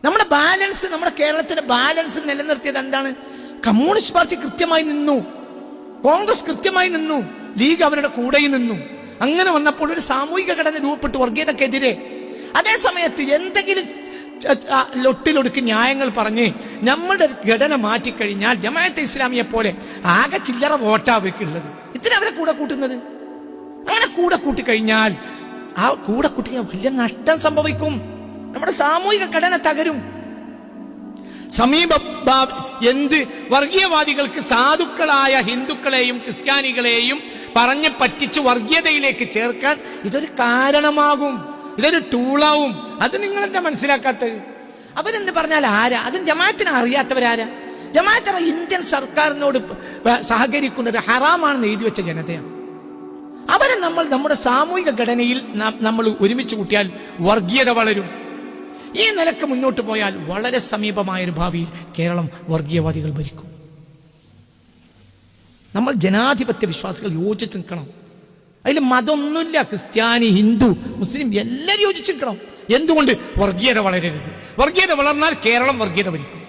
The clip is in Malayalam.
നമ്മുടെ ബാലൻസ്, നമ്മുടെ കേരളത്തിന്റെ ബാലൻസ് നിലനിർത്തിയത് എന്താണ്? കമ്മ്യൂണിസ്റ്റ് പാർട്ടി കൃത്യമായി നിന്നു, കോൺഗ്രസ് കൃത്യമായി നിന്നു, ലീഗ് അവരുടെ കൂടെ നിന്നു. അങ്ങനെ വന്നപ്പോൾ ഒരു സാമൂഹിക ഘടന രൂപപ്പെട്ടു വർഗീയതക്കെതിരെ. അതേ സമയത്ത് എന്തെങ്കിലും ലൊട്ടിലൊടുക്ക് ന്യായങ്ങൾ പറഞ്ഞ് നമ്മുടെ ഘടന മാറ്റിക്കഴിഞ്ഞാൽ ജമാഅത്തെ ഇസ്ലാമിയെ പോലെ ആകെ ചില്ലറ വോട്ടാ അവർക്കുള്ളത്. ഇതിനവരെ കൂടെ കൂട്ടുന്നത്. അങ്ങനെ കൂടെ കൂട്ടിക്കഴിഞ്ഞാൽ ആ കൂടെ കൂട്ടിക്കഴിഞ്ഞാൽ വലിയ നഷ്ടം സംഭവിക്കും. നമ്മുടെ സാമൂഹിക ഘടന തകരും. എന്ത് വർഗീയവാദികൾക്ക് സാധുക്കളായ ഹിന്ദുക്കളെയും ക്രിസ്ത്യാനികളെയും പറഞ്ഞ് പറ്റിച്ച് വർഗീയതയിലേക്ക് ചേർക്കാൻ ഇതൊരു കാരണമാകും, ഇതൊരു ടൂളാവും. അത് നിങ്ങളെന്താ മനസ്സിലാക്കാത്തത്? അവരെന്ത് പറഞ്ഞാൽ ആരാ? അതും ജമാഅത്തിനെ അറിയാത്തവരാരാ? ജമാഅത്ത് ഇന്ത്യൻ സർക്കാരിനോട് സഹകരിക്കുന്നത് ഹറാമാണെന്ന് എഴുതി വെച്ച ജനതയാണ്. അവരെ നമ്മുടെ സാമൂഹിക ഘടനയിൽ നമ്മൾ ഒരുമിച്ച് കൂട്ടിയാൽ വർഗീയത വളരും. ഈ നിലക്ക് മുന്നോട്ട് പോയാൽ വളരെ സമീപമായൊരു ഭാവിയിൽ കേരളം വർഗീയവാദികൾ ഭരിക്കും. നമ്മൾ ജനാധിപത്യ വിശ്വാസികൾ യോജിച്ച് നിൽക്കണം. അതിൽ മതമൊന്നുമില്ല. ക്രിസ്ത്യാനി, ഹിന്ദു, മുസ്ലിം എല്ലാവരും യോജിച്ച് നിൽക്കണം. എന്തുകൊണ്ട്? വർഗീയത വളരരുത്. വർഗീയത വളർന്നാൽ കേരളം വർഗീയത ഭരിക്കും.